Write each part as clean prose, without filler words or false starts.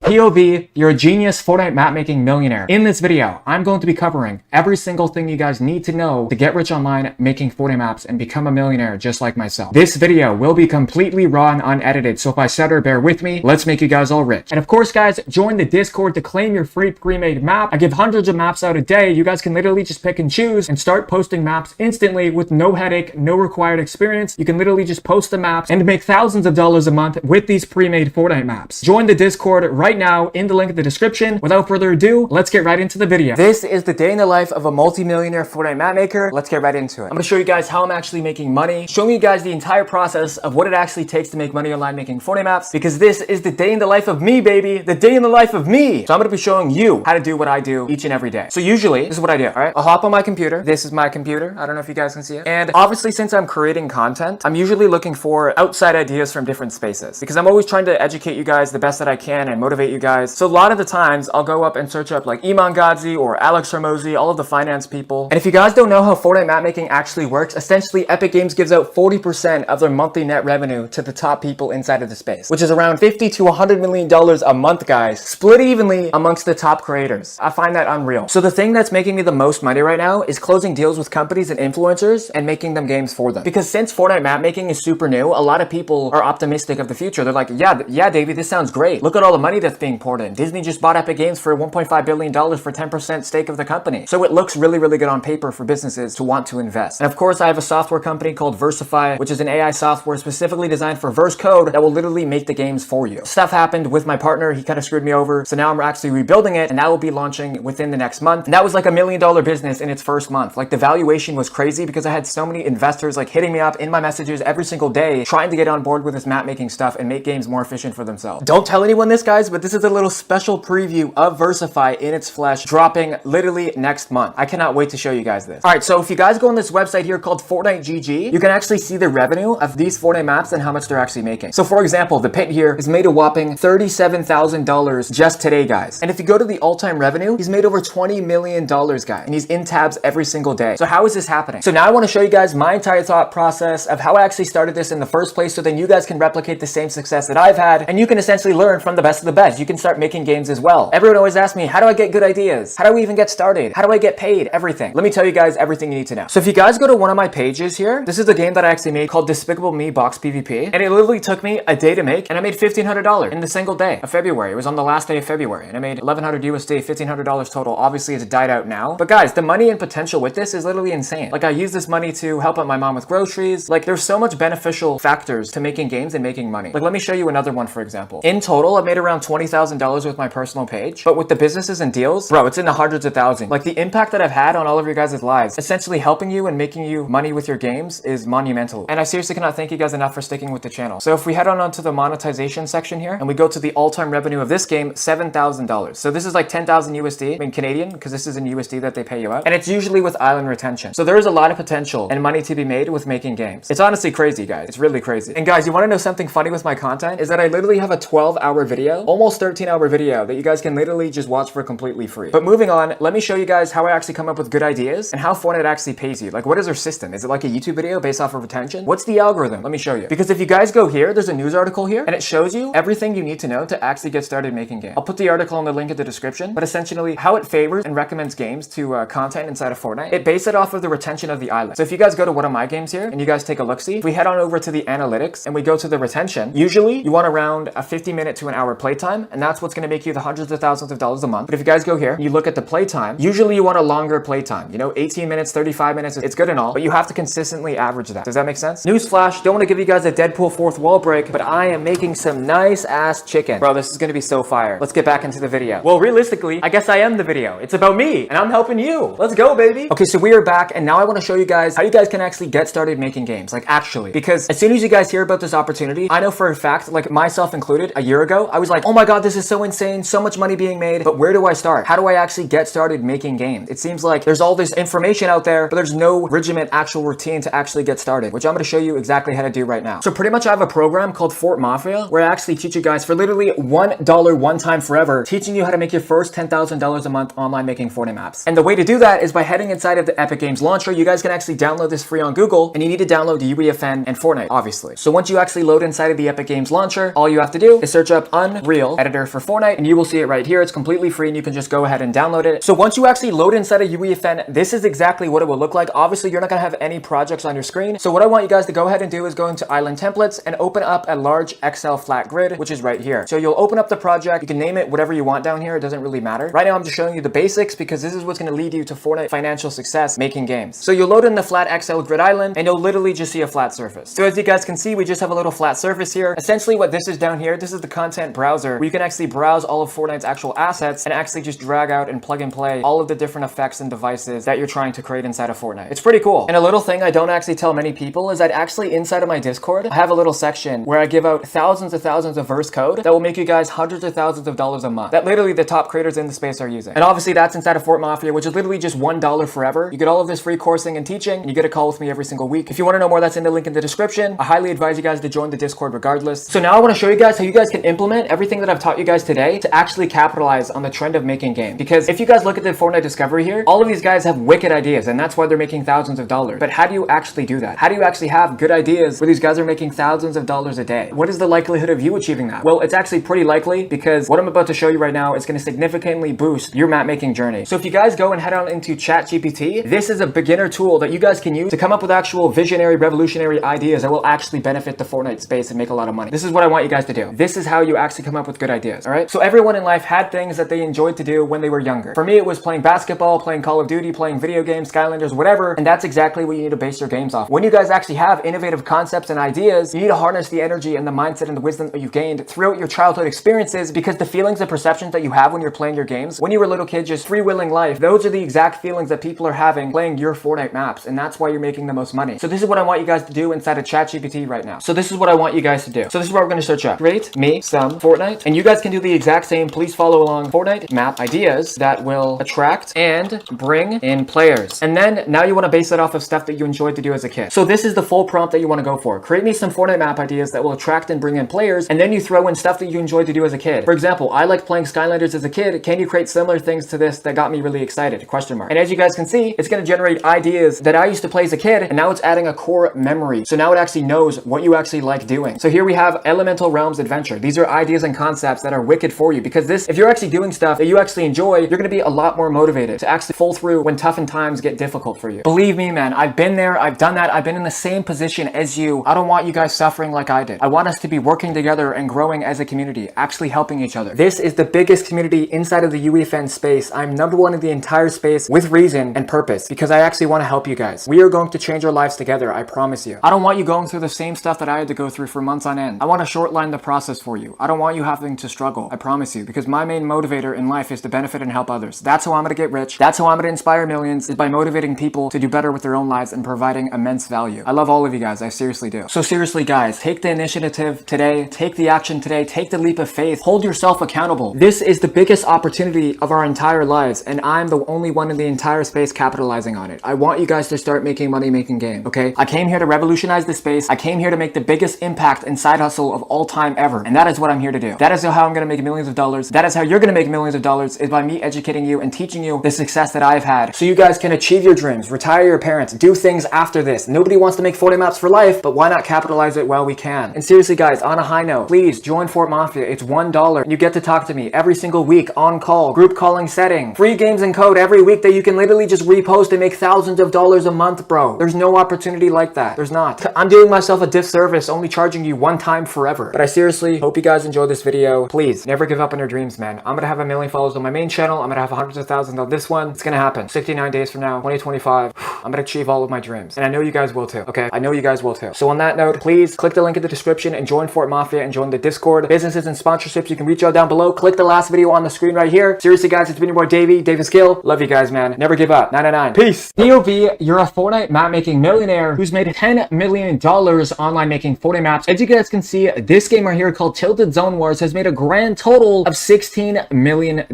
POV, you're a genius Fortnite map making millionaire. In this video, I'm going to be covering every single thing you guys need to know to get rich online making Fortnite maps and become a millionaire just like myself. This video will be completely raw and unedited, so if I stutter, bear with me. Let's make you guys all rich. And of course, guys, join the Discord to claim your free pre-made map. I give hundreds of maps out a day. You guys can literally just pick and choose and start posting maps instantly with no headache, no required experience. You can literally just post the maps and make thousands of dollars a month with these pre-made Fortnite maps. Join the Discord right now in the link in the description. Without further ado, let's get right into the video. This is the day in the life of a multi-millionaire Fortnite map maker. Let's get right into it. I'm going to show you guys how I'm actually making money, showing you guys the entire process of what it actually takes to make money online making Fortnite maps, because this is the day in the life of me, baby. The day in the life of me. So I'm going to be showing you how to do what I do each and every day. So usually, this is what I do, all right? I'll hop on my computer. This is my computer. I don't know if you guys can see it. And obviously, since I'm creating content, I'm usually looking for outside ideas from different spaces, because I'm always trying to educate you guys the best that I can and motivate you guys. So a lot of the times I'll go up and search up like Iman Gadzi or Alex Ramosi, all of the finance people. And if you guys don't know how Fortnite map making actually works, essentially Epic Games gives out 40% of their monthly net revenue to the top people inside of the space, which is around $50 to $100 million a month, guys, split evenly amongst the top creators. I find that unreal. So the thing that's making me the most money right now is closing deals with companies and influencers and making them games for them. Because since Fortnite map making is super new, a lot of people are optimistic of the future. They're like, yeah, Davey, this sounds great. Look at all the money that's being poured in. Disney just bought Epic Games for $1.5 billion for 10% stake of the company. So it looks really, really good on paper for businesses to want to invest. And of course, I have a software company called Versify, which is an AI software specifically designed for verse code that will literally make the games for you. Stuff happened with my partner. He kind of screwed me over. So now I'm actually rebuilding it, and that will be launching within the next month. And that was like $1 million business in its first month. Like the valuation was crazy because I had so many investors like hitting me up in my messages every single day, trying to get on board with this map making stuff and make games more efficient for themselves. Don't tell anyone this, guys, but this is a little special preview of Versify in its flesh, dropping literally next month. I cannot wait to show you guys this. All right, so if you guys go on this website here called Fortnite GG, you can actually see the revenue of these Fortnite maps and how much they're actually making. So for example, the pit here is made a whopping $37,000 just today, guys. And if you go to the all-time revenue, he's made over $20 million, guys, and he's in tabs every single day. So how is this happening? So now I want to show you guys my entire thought process of how I actually started this in the first place, so then you guys can replicate the same success that I've had, and you can essentially learn from the best of the best. You can start making games as well. Everyone always asks me, how do I get good ideas? How do we even get started? How do I get paid? Everything. Let me tell you guys everything you need to know. So if you guys go to one of my pages here, this is a game that I actually made called Despicable Me Box PvP, and it literally took me a day to make, and I made $1,500 in the single day of February. It was on the last day of February, and I made 1,100 USD, $1,500 total. Obviously, it's died out now. But guys, the money and potential with this is literally insane. Like, I use this money to help out my mom with groceries. Like, there's so much beneficial factors to making games and making money. Like, let me show you another one, for example. In total, I've made around $20,000 with my personal page, but with the businesses and deals, bro, it's in the hundreds of thousands. Like, the impact that I've had on all of your guys' lives, essentially helping you and making you money with your games, is monumental. And I seriously cannot thank you guys enough for sticking with the channel. So if we head on to the monetization section here, and we go to the all-time revenue of this game, $7,000. So this is like 10,000 USD, I mean Canadian, because this is in USD that they pay you out. And it's usually with island retention. So there is a lot of potential and money to be made with making games. It's honestly crazy, guys. It's really crazy. And guys, you want to know something funny with my content? Is that I literally have a 12-hour video, almost 13-hour video, that you guys can literally just watch for completely free. But moving on, let me show you guys how I actually come up with good ideas and how Fortnite actually pays you. Like, what is their system? Is it like a YouTube video based off of retention? What's the algorithm? Let me show you. Because if you guys go here, there's a news article here, and it shows you everything you need to know to actually get started making games. I'll put the article in the link in the description, but essentially how it favors and recommends games to content inside of Fortnite. It bases it off of the retention of the island. So if you guys go to one of my games here and you guys take a look-see, if we head on over to the analytics and we go to the retention, usually you want around a 50-minute to an hour playtime, and that's what's going to make you the hundreds of thousands of dollars a month. But if you guys go here and you look at the playtime, usually you want a longer playtime. You know, 18 minutes, 35 minutes, it's good and all, but you have to consistently average that. Does that make sense? Newsflash, don't want to give you guys a Deadpool fourth wall break, but I am making some nice ass chicken. Bro, this is going to be so fire. Let's get back into the video. Well, realistically, I guess I am the video. It's about me, and I'm helping you. Let's go, baby. Okay, so we are back, and now I want to show you guys how you guys can actually get started making games. Like, actually, because as soon as you guys hear about this opportunity, I know for a fact, like myself included, a year ago, I was like, oh my god, this is so insane, so much money being made, but where do I start? How do I actually get started making games? It seems like there's all this information out there, but there's no regiment actual routine to actually get started, which I'm going to show you exactly how to do right now. So pretty much I have a program called Fort Mafia, where I actually teach you guys for literally $1 one time forever, teaching you how to make your first $10,000 a month online making Fortnite maps. And the way to do that is by heading inside of the Epic Games launcher. You guys can actually download this free on Google, and you need to download the UEFN and Fortnite, obviously. So once you actually load inside of the Epic Games launcher, all you have to do is search up Unreal file editor for Fortnite, and you will see it right here. It's completely free and you can just go ahead and download it. So once you actually load inside of UEFN, this is exactly what it will look like. Obviously, you're not gonna have any projects on your screen. So what I want you guys to go ahead and do is go into Island Templates and open up a large Excel flat grid, which is right here. So you'll open up the project. You can name it whatever you want down here. It doesn't really matter. Right now, I'm just showing you the basics because this is what's gonna lead you to Fortnite financial success making games. So you'll load in the flat Excel grid island and you'll literally just see a flat surface. So as you guys can see, we just have a little flat surface here. Essentially what this is down here, this is the content browser where you can actually browse all of Fortnite's actual assets and actually just drag out and plug and play all of the different effects and devices that you're trying to create inside of Fortnite. It's pretty cool. And a little thing I don't actually tell many people is that actually inside of my Discord, I have a little section where I give out thousands of verse code that will make you guys hundreds of thousands of dollars a month that literally the top creators in the space are using. And obviously that's inside of Fort Mafia, which is literally just $1 forever. You get all of this free coursing and teaching, and you get a call with me every single week. If you want to know more, that's in the link in the description. I highly advise you guys to join the Discord regardless. So now I want to show you guys how you guys can implement everything that I've taught you guys today to actually capitalize on the trend of making games. Because if you guys look at the Fortnite discovery here, all of these guys have wicked ideas, and that's why they're making thousands of dollars. But how do you actually do that? How do you actually have good ideas where these guys are making thousands of dollars a day? What is the likelihood of you achieving that? Well, it's actually pretty likely because what I'm about to show you right now is going to significantly boost your map making journey. So if you guys go and head on into ChatGPT, this is a beginner tool that you guys can use to come up with actual visionary, revolutionary ideas that will actually benefit the Fortnite space and make a lot of money. This is what I want you guys to do. This is how you actually come up with good ideas, all right? So everyone in life had things that they enjoyed to do when they were younger. For me, it was playing basketball, playing Call of Duty, playing video games, Skylanders, whatever, and that's exactly what you need to base your games off. When you guys actually have innovative concepts and ideas, you need to harness the energy and the mindset and the wisdom that you've gained throughout your childhood experiences, because the feelings and perceptions that you have when you're playing your games, when you were a little kid just freewheeling life, those are the exact feelings that people are having playing your Fortnite maps, and that's why you're making the most money. So this is what I want you guys to do inside of ChatGPT right now. So this is what I want you guys to do. So this is what we're going to search up. Create me some Fortnite, and you guys can do the exact same. Please follow along. Fortnite map ideas that will attract and bring in players. And then now you want to base it off of stuff that you enjoyed to do as a kid. So this is the full prompt that you want to go for. Create me some Fortnite map ideas that will attract and bring in players, and then you throw in stuff that you enjoyed to do as a kid. For example, I liked playing Skylanders as a kid. Can you create similar things to this that got me really excited? Question mark. And as you guys can see, it's going to generate ideas that I used to play as a kid, and now it's adding a core memory. So now it actually knows what you actually like doing. So here we have Elemental Realms Adventure. These are ideas and concepts that are wicked for you, because this, if you're actually doing stuff that you actually enjoy, you're going to be a lot more motivated to actually pull through when tough and times get difficult for you. Believe me, man, I've been there, I've done that, I've been in the same position as you. I don't want you guys suffering like I did. I want us to be working together and growing as a community, actually helping each other. This is the biggest community inside of the UEFN space. I'm #1 in the entire space with reason and purpose, because I actually want to help you guys. We are going to change our lives together, I promise you. I don't want you going through the same stuff that I had to go through for months on end. I want to shortline the process for you. I don't want you having to struggle, I promise you, because my main motivator in life is to benefit and help others. That's how I'm going to get rich. That's how I'm going to inspire millions, is by motivating people to do better with their own lives and providing immense value. I love all of you guys, I seriously do. So seriously guys, take the initiative today, take the action today, take the leap of faith, hold yourself accountable. This is the biggest opportunity of our entire lives, and I'm the only one in the entire space capitalizing on it. I want you guys to start making money making game, okay? I came here to revolutionize the space. I came here to make the biggest impact and side hustle of all time ever, and that is what I'm here to do. That is how I'm going to make millions of dollars. That is how you're going to make millions of dollars, is by me educating you and teaching you the success that I've had, so you guys can achieve your dreams, retire your parents, do things after this. Nobody wants to make Fortnite maps for life, but why not capitalize it while we can? And seriously guys, on a high note, please join Fort Mafia. It's $1 and you get to talk to me every single week on call, group calling setting, free games and code every week that you can literally just repost and make thousands of dollars a month, bro. There's no opportunity like that. There's not. I'm doing myself a disservice only charging you one time forever. But I seriously hope you guys enjoyed this video. Please never give up on your dreams, man. I'm gonna have 1 million followers on my main channel. I'm gonna have hundreds of thousands on this one. It's gonna happen. 69 days from now, 2025, I'm gonna achieve all of my dreams. And I know you guys will too, okay? I know you guys will too. So on that note, please click the link in the description and join Fort Mafia and join the Discord. Businesses and sponsorships, you can reach out down below. Click the last video on the screen right here. Seriously guys, it's been your boy Davey, Davis Gill. Love you guys, man. Never give up. 999. Peace. POV, you're a Fortnite map making millionaire who's made $10 million online making Fortnite maps. As you guys can see, this game right here called Tilted Zone Wars has made a grand total of $16 million.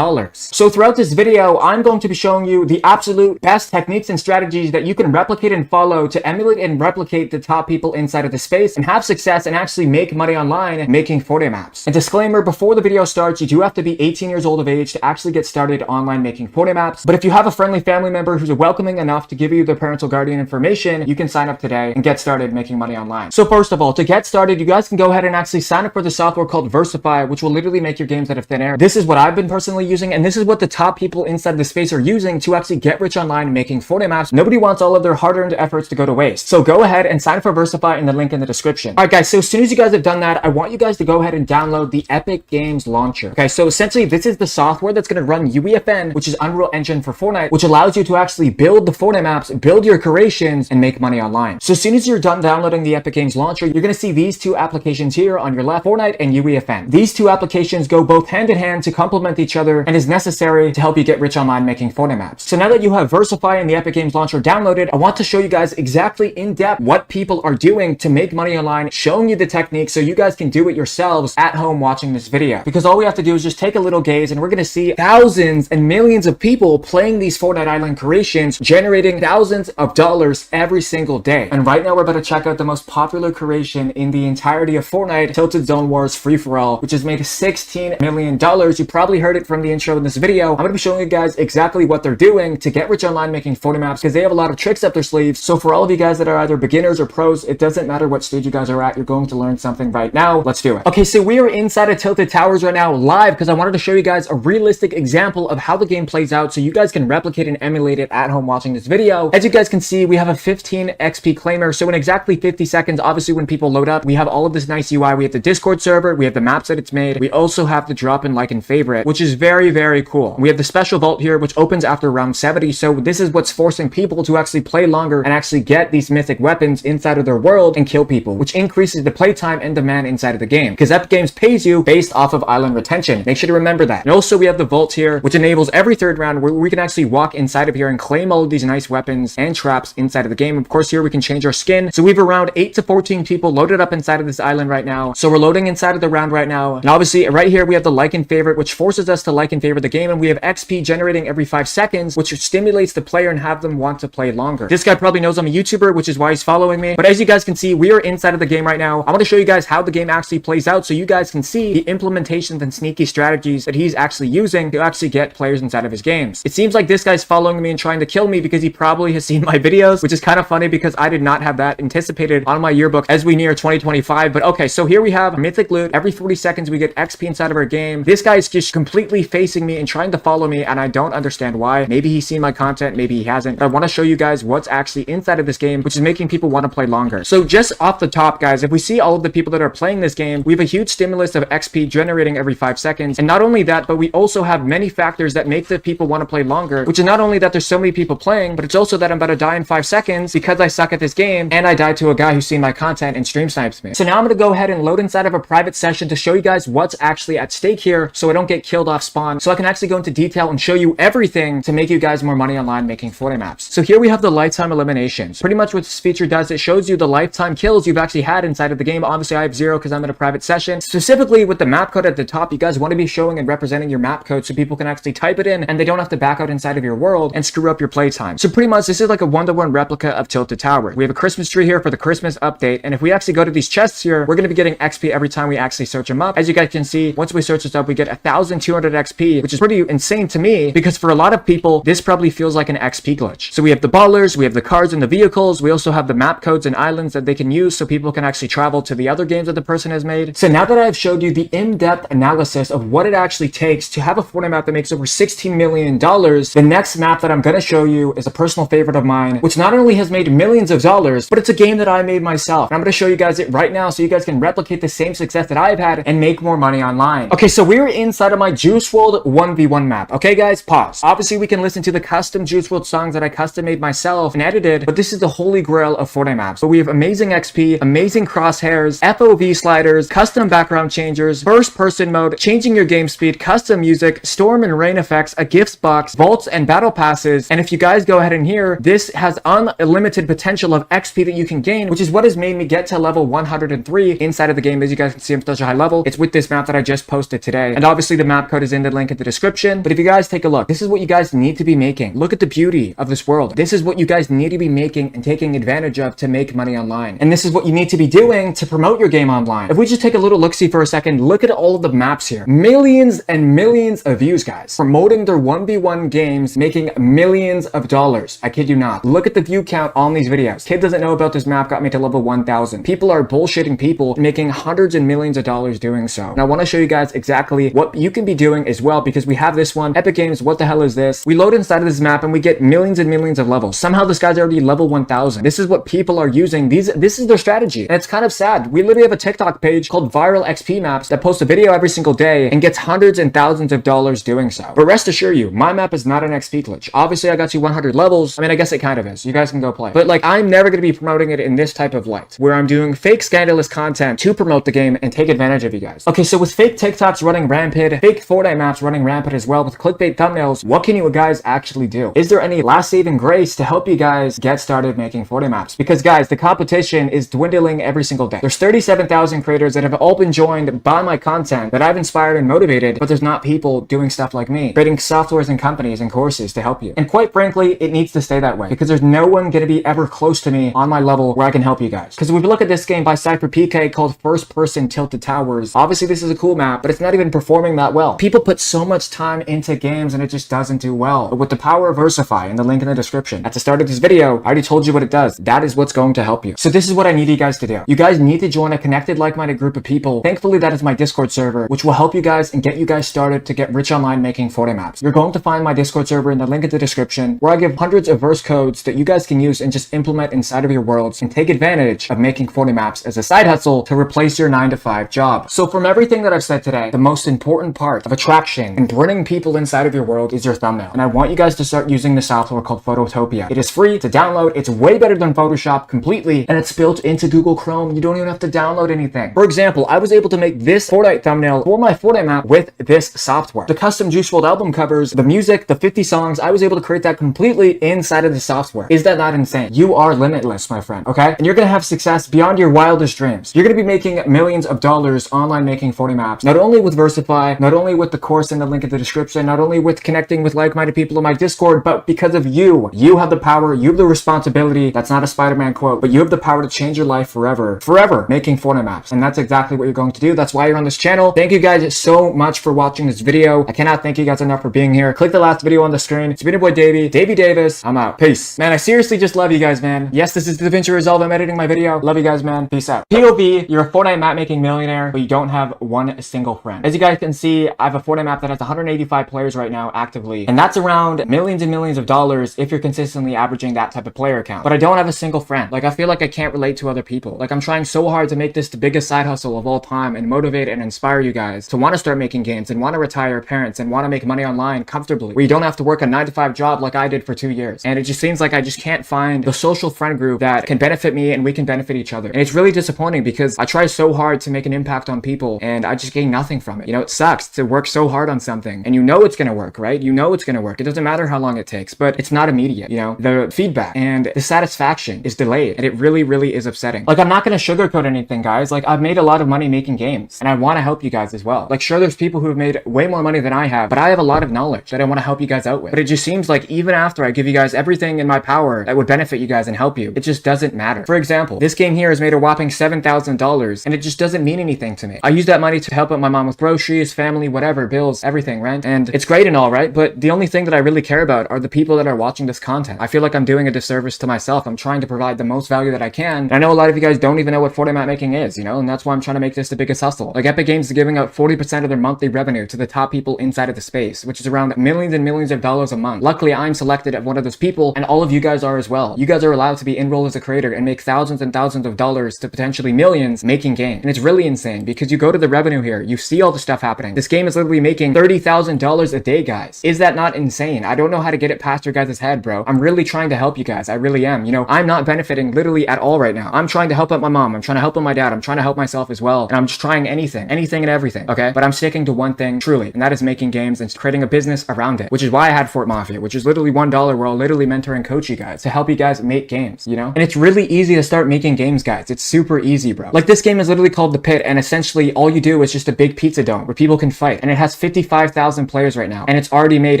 So throughout this video, I'm going to be showing you the absolute best techniques and strategies that you can replicate and follow to emulate and replicate the top people inside of the space and have success and actually make money online making Fortnite maps. And disclaimer, before the video starts, you do have to be 18 years old of age to actually get started online making Fortnite maps. But if you have a friendly family member who's welcoming enough to give you the parental guardian information, you can sign up today and get started making money online. So first of all, to get started, you guys can go ahead and actually sign up for the software called Versify UI, which will literally make your games out of thin air. This is what I've been personally using, and this is what the top people inside the space are using to actually get rich online making Fortnite maps. Nobody wants all of their hard-earned efforts to go to waste. So go ahead and sign up for Versify in the link in the description. All right, guys, so as soon as you guys have done that, I want you guys to go ahead and download the Epic Games Launcher. Okay, so essentially this is the software that's going to run UEFN, which is Unreal Engine for Fortnite, which allows you to actually build the Fortnite maps, build your creations, and make money online. So as soon as you're done downloading the Epic Games Launcher, you're going to see these two applications here on your left, Fortnite and UEFN. These two applications go both hand in hand to complement each other and is necessary to help you get rich online making Fortnite maps. So now that you have Versify and the Epic Games Launcher downloaded, I want to show you guys exactly in depth what people are doing to make money online, showing you the technique so you guys can do it yourselves at home watching this video. Because all we have to do is just take a little gaze and we're going to see thousands and millions of people playing these Fortnite Island creations, generating thousands of dollars every single day. And right now we're about to check out the most popular creation in the entirety of Fortnite, Tilted Zone Wars Free-for-All, which has made $16 million. You probably heard it from the intro in this video. I'm going to be showing you guys exactly what they're doing to get rich online making Fortnite maps because they have a lot of tricks up their sleeves. So for all of you guys that are either beginners or pros, it doesn't matter what stage you guys are at, you're going to learn something right now. Let's do it. Okay, so we are inside of Tilted Towers right now live because I wanted to show you guys a realistic example of how the game plays out so you guys can replicate and emulate it at home watching this video. As you guys can see, we have a 15 XP claimer. So in exactly 50 seconds, obviously when people load up, we have all of this nice UI. We have the Discord server, we have the maps that it's made. We also have the drop in like and favorite, which is very, very cool. We have the special vault here, which opens after round 70. So this is what's forcing people to actually play longer and actually get these mythic weapons inside of their world and kill people, which increases the playtime and demand inside of the game because Epic Games pays you based off of island retention. Make sure to remember that. And also we have the vault here, which enables every third round where we can actually walk inside of here and claim all of these nice weapons and traps inside of the game. Of course, here we can change our skin. So we have around 8 to 14 people loaded up inside of this island right now. So we're loading inside of the round right now. And obviously right here we have the like and favorite, which forces us to like and favorite the game. And we have XP generating every 5 seconds, which stimulates the player and have them want to play longer. This guy probably knows I'm a YouTuber, which is why he's following me. But as you guys can see, we are inside of the game right now. I want to show you guys how the game actually plays out so you guys can see the implementations and sneaky strategies that he's actually using to actually get players inside of his games. It seems like this guy's following me and trying to kill me because he probably has seen my videos, which is kind of funny because I did not have that anticipated on my yearbook as we near 2025. But okay, so here we have mythic loot. Every 40 seconds we get XP inside of our game. This guy's just completely facing me and trying to follow me, and I don't understand why. Maybe he's seen my content, maybe he hasn't. But I want to show you guys what's actually inside of this game, which is making people want to play longer. So just off the top, guys, if we see all of the people that are playing this game, we have a huge stimulus of XP generating every 5 seconds. And not only that, but we also have many factors that make the people want to play longer, which is not only that there's so many people playing, but it's also that I'm about to die in 5 seconds because I suck at this game and I died to a guy who's seen my content and stream snipes me. So now I'm going to go ahead and load inside of a private session to show you guys what's actually at stake here so I don't get killed off spawn, so I can actually go into detail and show you everything to make you guys more money online making Fortnite maps. So here we have the lifetime eliminations. Pretty much what this feature does, it shows you the lifetime kills you've actually had inside of the game. Obviously I have 0 because I'm in a private session. Specifically with the map code at the top, you guys want to be showing and representing your map code so people can actually type it in and they don't have to back out inside of your world and screw up your playtime. So pretty much this is like a one-to-one replica of Tilted Tower. We have a Christmas tree here for the Christmas update, and if we actually go to these chests here, we're going to be getting XP every time we actually search them up. As you guys can see, once we search this up, we get 1,200 XP, which is pretty insane to me because for a lot of people, this probably feels like an XP glitch. So we have the ballers, we have the cars and the vehicles, we also have the map codes and islands that they can use so people can actually travel to the other games that the person has made. So now that I've showed you the in-depth analysis of what it actually takes to have a Fortnite map that makes over $16 million, the next map that I'm going to show you is a personal favorite of mine, which not only has made millions of dollars, but it's a game that I made myself. And I'm going to show you guys it right now so you guys can replicate the same success that I've had and make more money online. Okay, so we're inside of my Juice WRLD 1v1 map. Okay, guys, pause. Obviously, we can listen to the custom Juice WRLD songs that I custom made myself and edited, but this is the holy grail of Fortnite maps. But we have amazing XP, amazing crosshairs, FOV sliders, custom background changers, first person mode, changing your game speed, custom music, storm and rain effects, a gifts box, vaults and battle passes. And if you guys go ahead and hear, this has unlimited potential of XP that you can gain, which is what has made me get to level 103 inside of the game. As you guys can see, I'm such a high level. It's with this map that I just posted today. And obviously the map code is in the link in the description. But if you guys take a look, this is what you guys need to be making. Look at the beauty of this world. This is what you guys need to be making and taking advantage of to make money online. And this is what you need to be doing to promote your game online. If we just take a little look-see for a second, look at all of the maps here. Millions and millions of views, guys. Promoting their 1v1 games, making millions of dollars. I kid you not. Look at the view count on these videos. Kid doesn't know about this map, got me to level 1,000. People are bullshitting people, making hundreds and millions of dollars doing doing so. And I want to show you guys exactly what you can be doing as well, because we have this one, Epic Games, what the hell is this? We load inside of this map and we get millions and millions of levels. Somehow this guy's already level 1000. This is what people are using. This is their strategy. And it's kind of sad. We literally have a TikTok page called Viral XP Maps that posts a video every single day and gets hundreds and thousands of dollars doing so. But rest assured you, my map is not an XP glitch. Obviously, I got you 100 levels. I mean, I guess it kind of is. You guys can go play. But like, I'm never going to be promoting it in this type of light, where I'm doing fake scandalous content to promote the game and take advantage of you guys. Okay, so with fake TikToks running rampant, fake Fortnite maps running rampant as well, with clickbait thumbnails, what can you guys actually do? Is there any last saving grace to help you guys get started making Fortnite maps? Because guys, the competition is dwindling every single day. There's 37,000 creators that have all been joined by my content that I've inspired and motivated, but there's not people doing stuff like me, creating softwares and companies and courses to help you. And quite frankly, it needs to stay that way, because there's no one going to be ever close to me on my level where I can help you guys. Because if we look at this game by Cypher PK called First Person Tilted Towers, obviously this is a cool map, but it's not even performing that well. People put so much time into games and it just doesn't do well. But with the power of Versify and the link in the description at the start of this video, I already told you what it does. That is what's going to help you. So this is what I need you guys to do. You guys need to join a connected, like-minded group of people. Thankfully, that is my Discord server, which will help you guys and get you guys started to get rich online making Fortnite maps. You're going to find my Discord server in the link in the description, where I give hundreds of verse codes that you guys can use and just implement inside of your worlds and take advantage of making Fortnite maps as a side hustle to replace your 9-to-5 job. So from everything that I've said today, the most important part of attraction and bringing people inside of your world is your thumbnail. And I want you guys to start using the software called Phototopia. It is free to download. It's way better than Photoshop completely, and it's built into Google Chrome. You don't even have to download anything. For example, I was able to make this Fortnite thumbnail for my Fortnite map with this software. The custom Juice WRLD album covers, the music, the 50 songs, I was able to create that completely inside of the software. Is that not insane? You are limitless, my friend, okay? And you're gonna have success beyond your wildest dreams. You're gonna be making millions of dollars online making Fortnite maps, not only with Versify, not only with the course in the link in the description, not only with connecting with like-minded people in my Discord, but because of you. You have the power, you have the responsibility. That's not a Spider-Man quote, but you have the power to change your life forever making Fortnite maps. And that's exactly what you're going to do. That's why you're on this channel. Thank you guys so much for watching this video. I cannot thank you guys enough for being here. Click the last video on the screen. It's been your boy Davey Davis. I'm out. Peace. Man, I seriously just love you guys, man. Yes, this is DaVinci Resolve. I'm editing my video. Love you guys, man. Peace out. POV, you're a Fortnite map making millionaire, but you don't have one single friend. As you guys can see, I have a Fortnite map that has 185 players right now actively, and that's around millions and millions of dollars if you're consistently averaging that type of player count. But I don't have a single friend. Like, I feel like I can't relate to other people. Like, I'm trying so hard to make this the biggest side hustle of all time and motivate and inspire you guys to want to start making games and want to retire parents and want to make money online comfortably, where you don't have to work a 9-to-5 job like I did for 2 years. And it just seems like I just can't find the social friend group that can benefit me and we can benefit each other. And it's really disappointing, because I try so hard to make an impact on people and I just gain nothing from it. You know, it sucks to work so hard on something and you know it's gonna work, right? You know it's gonna work. It doesn't matter how long it takes, but it's not immediate. You know, the feedback and the satisfaction is delayed, and it really is upsetting. Like, I'm not gonna sugarcoat anything, guys. Like, I've made a lot of money making games and I want to help you guys as well. Like, sure, there's people who have made way more money than I have, but I have a lot of knowledge that I want to help you guys out with. But it just seems like even after I give you guys everything in my power that would benefit you guys and help you, it just doesn't matter. For example, this game here has made a whopping $7,000 and it just doesn't mean anything to me. I use that money to help out my mom with groceries, family, whatever, bills, everything, rent, and it's great and all, right? But the only thing that I really care about are the people that are watching this content. I feel like I'm doing a disservice to myself. I'm trying to provide the most value that I can. And I know a lot of you guys don't even know what Fortnite map making is, you know, and that's why I'm trying to make this the biggest hustle. Like, Epic Games is giving out 40% of their monthly revenue to the top people inside of the space, which is around millions and millions of dollars a month. Luckily, I'm selected as one of those people, and all of you guys are as well. You guys are allowed to be enrolled as a creator and make thousands and thousands of dollars to potentially millions making games. And it's really insane, because you go to the revenue here, you see all the stuff happening. This game is literally making $30,000 a day, guys. Is that not insane? I don't know how to get it past your guys' head, bro. I'm really trying to help you guys. I really am. You know, I'm not benefiting literally at all right now. I'm trying to help out my mom. I'm trying to help out my dad. I'm trying to help myself as well. And I'm just trying anything and everything, okay? But I'm sticking to one thing, truly, and that is making games and creating a business around it, which is why I had Fort Mafia, which is literally $1 where I'll literally mentor and coach you guys to help you guys make games, you know? And it's really easy to start making games, guys. It's super easy, bro. Like, this game is literally called The Pit, and essentially all you do is just a big pizza dome where people can fight, and it has 55,000 players right now, and it's already made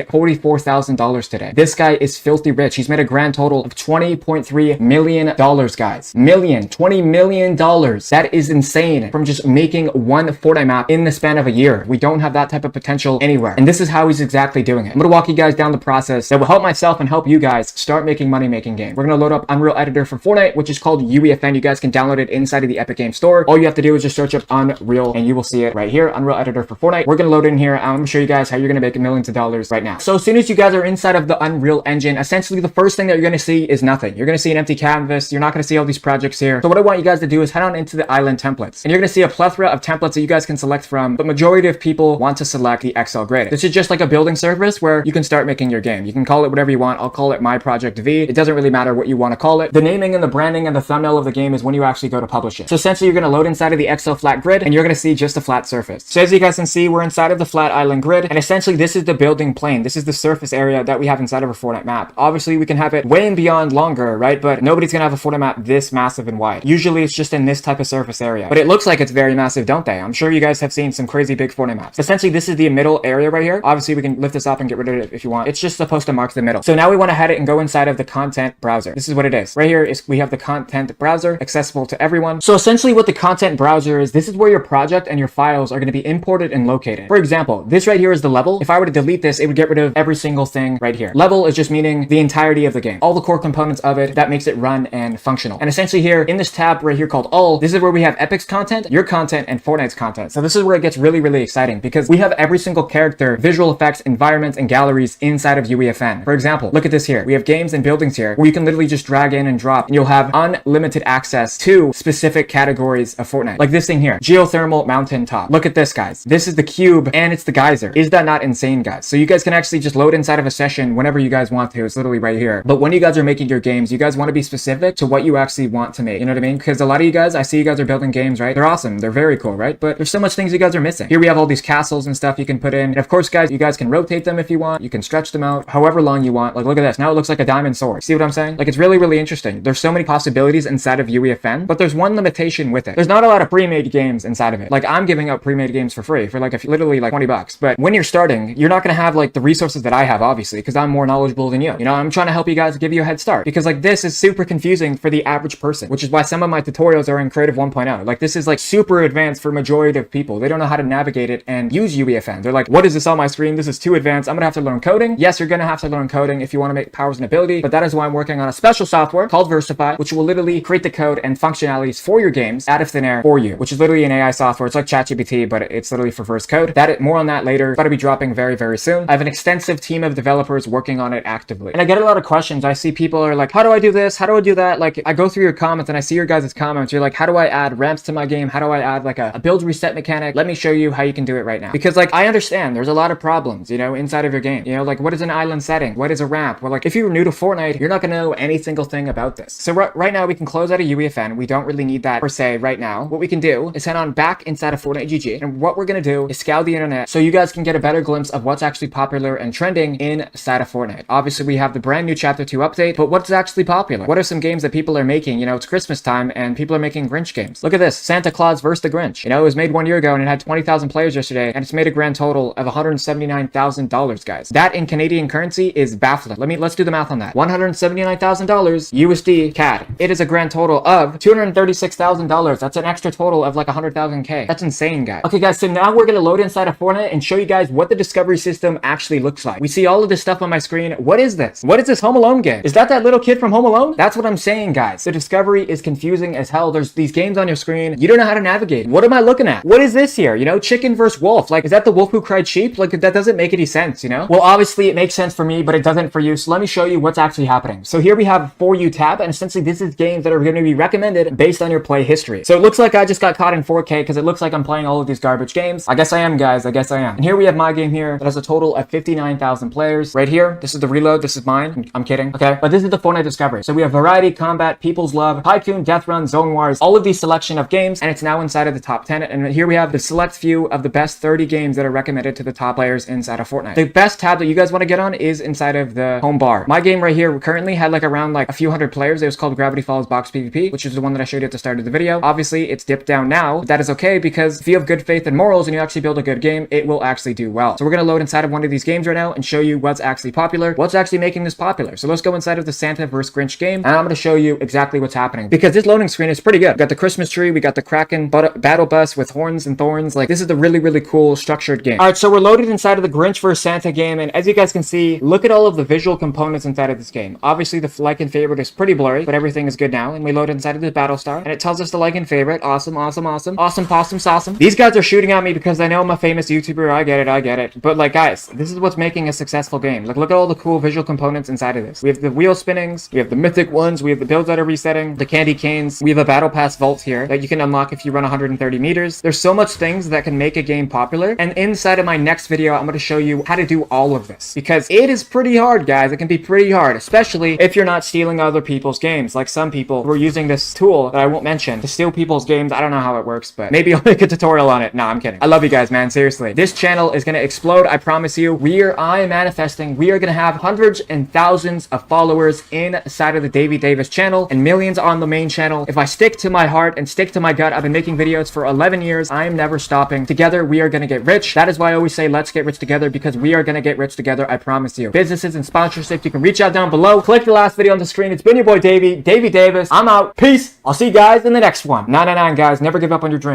$44,000 today. This guy is filthy rich. He's made a grand total of $20.3 million, guys. $20 million. That is insane from just making one Fortnite map in the span of a year. We don't have that type of potential anywhere. And this is how he's exactly doing it. I'm gonna walk you guys down the process that will help myself and help you guys start making money making games. We're gonna load up Unreal Editor for Fortnite, which is called UEFN. You guys can download it inside of the Epic Games Store. All you have to do is just search up Unreal Unreal, and you will see it right here, Unreal Editor for Fortnite. We're gonna load in here. I'm gonna show you guys how you're gonna make millions of dollars right now. So as soon as you guys are inside of the Unreal Engine, essentially the first thing that you're gonna see is nothing. You're gonna see an empty canvas. You're not gonna see all these projects here. So what I want you guys to do is head on into the island templates, and you're gonna see a plethora of templates that you guys can select from, but majority of people want to select the XL grid. This is just like a building service where you can start making your game. You can call it whatever you want. I'll call it My Project V. It doesn't really matter what you want to call it. The naming and the branding and the thumbnail of the game is when you actually go to publish it. So essentially you're going to load inside of the XL flat grid, and you're going to see just a flat surface. So as you guys can see, we're inside of the flat island grid, and essentially this is the building plane. This is the surface area that we have inside of a Fortnite map. Obviously we can have it way and beyond longer, right? But nobody's going to have a Fortnite map this massive and wide. Usually it's just in this type of surface area, but it looks like it's very massive, don't they? I'm sure you guys have seen some crazy big Fortnite maps. Essentially this is the middle area right here. Obviously we can lift this up and get rid of it if you want. It's just supposed to mark the middle. So now we want to head it and go inside of the content browser. This is what it is. Right here is we have the content browser accessible to everyone. So essentially what the content browser is, this is where your project and your files are going to be imported and located. For example, this right here is the level. If I were to delete this, it would get rid of every single thing right here. Level is just meaning the entirety of the game, all the core components of it that makes it run and functional. And essentially here in this tab right here called all, this is where we have Epic's content, your content, and Fortnite's content. So this is where it gets really, really exciting because we have every single character, visual effects, environments, and galleries inside of UEFN. For example, look at this here. We have games and buildings here where you can literally just drag in and drop, and you'll have unlimited access to specific categories of Fortnite. Like this thing here, geothermal mountaintop. Look at this, guys. This is the cube and it's the geyser. Is that not insane, guys? So you guys can actually just load inside of a session whenever you guys want to. It's literally right here. But when you guys are making your games, you guys want to be specific to what you actually want to make. You know what I mean? Because a lot of you guys, I see you guys are building games, right? They're awesome. They're very cool, right? But there's so much things you guys are missing. Here we have all these castles and stuff you can put in. And of course, guys, you guys can rotate them if you want. You can stretch them out however long you want. Like, look at this. Now it looks like a diamond sword. See what I'm saying? Like, it's really, really interesting. There's so many possibilities inside of UEFN, but there's one limitation with it. There's not a lot of pre-made games inside of it. Like, I'm giving out pre-made games for free for like literally like $20. But when you're starting, you're not going to have like the resources that I have, obviously, because I'm more knowledgeable than you. You know, I'm trying to help you guys, give you a head start, because like this is super confusing for the average person, which is why some of my tutorials are in Creative 1.0. Like, this is like super advanced for majority of people. They don't know how to navigate it and use UEFN. They're like, what is this on my screen? This is too advanced. I'm gonna have to learn coding. Yes, you're gonna have to learn coding if you want to make powers and ability, but that is why I'm working on a special software called Versify, which will literally create the code and functionalities for your games out of thin air for you, which is literally an AI software. It's like ChatGPT, but it's literally for verse code. More on that later. It's about to be dropping very, very soon. I have an extensive team of developers working on it actively. And I get a lot of questions. I see people are like, how do I do this? How do I do that? Like, I go through your comments and I see your guys' comments. You're like, how do I add ramps to my game? How do I add like a build reset mechanic? Let me show you how you can do it right now. Because like, I understand there's a lot of problems, you know, inside of your game. You know, like, what is an island setting? What is a ramp? Well, like, if you're new to Fortnite, you're not gonna know any single thing about this. So right now we can close out of UEFN. We don't really need that per se right now. What we can do is head on back inside of Fortnite GG. And what we're gonna do is scour the internet so you guys can get a better glimpse of what's actually popular and trending inside of Fortnite. Obviously, we have the brand new Chapter 2 update, but what's actually popular? What are some games that people are making? You know, it's Christmas time and people are making Grinch games. Look at this, Santa Claus vs. the Grinch. You know, it was made 1 year ago and it had 20,000 players yesterday, and it's made a grand total of $179,000, guys. That in Canadian currency is baffling. Let's do the math on that. $179,000 USD CAD. It is a grand total of $236,000. That's an extra total of like 100,000 K. That's insane, guys. Okay, guys, so now we're gonna load inside of Fortnite and show you guys what the discovery system actually looks like. We see all of this stuff on my screen. What is this? What is this Home Alone game? Is that little kid from Home Alone? That's what I'm saying, guys. The discovery is confusing as hell. There's these games on your screen. You don't know how to navigate. What am I looking at? What is this here? You know, chicken versus wolf. Like, is that the wolf who cried sheep? Like, that doesn't make any sense, you know? Well, obviously it makes sense for me, but it doesn't for you. So let me show you what's actually happening. So here we have For You tab, and essentially this is games that are going to be recommended based on your play history. So it looks like I just got caught in 4K because it looks like I'm playing all of these garbage games. I guess I am, guys. I guess I am. And here we have my game here that has a total of 59,000 players. Right here, this is the reload. This is mine. I'm kidding. Okay. But this is the Fortnite discovery. So we have variety, combat, people's love, tycoon, death run, zone wars, all of these selection of games, and it's now inside of the top 10. And here we have the select few of the best 30 games that are recommended to the top players inside of Fortnite. The best tab that you guys want to get on is inside of the home bar. My game right here currently had like around like a few hundred players. It was called Gravity Falls Box PvP, which is the one that I showed you at the start of the video. Obviously, it's dipped down now, but that is okay because if you have good faith and morals and you actually build a good game, it will actually do well. So we're going to load inside of one of these games right now and show you what's actually popular, what's actually making this popular. So let's go inside of the Santa vs. Grinch game, and I'm going to show you exactly what's happening because this loading screen is pretty good. We got the Christmas tree, we got the Kraken battle bus with horns and thorns. Like, this is a really, really cool structured game. All right, so we're loaded inside of the Grinch vs. Santa game, and as you guys can see, look at all of the visual components inside of this game. Obviously, the like and favorite is pretty blurry, but everything is good now. And we load inside of the battle star, and it tells us the like and favorite. Awesome, awesome, awesome, awesome. Awesome, possum, awesome. These guys are shooting at me because I know I'm a famous YouTuber. I get it. But like, guys, this is what's making a successful game. Like, look at all the cool visual components inside of this. We have the wheel spinnings, we have the mythic ones, we have the builds that are resetting, the candy canes, we have a battle pass vault here that you can unlock if you run 130 meters. There's so much things that can make a game popular, and inside of my next video, I'm going to show you how to do all of this, because it is pretty hard, guys. It can be pretty hard, especially if you're not stealing other people's games, like some people who are using this tool that I won't mention to steal people's games. I don't know how it works, but maybe I'll make a tutorial on it. No, I'm kidding. I love you guys, man. Seriously. This channel is going to explode. I promise you. I am manifesting. We are going to have hundreds and thousands of followers inside of the Davy Davis channel and millions on the main channel. If I stick to my heart and stick to my gut, I've been making videos for 11 years. I am never stopping. Together, we are going to get rich. That is why I always say, let's get rich together, because we are going to get rich together. I promise you. Businesses and sponsorships, you can reach out down below. Click the last video on the screen. It's been your boy Davy Davis. I'm out. Peace. I'll see you guys in the next one. 999, guys. Never give up on your dream.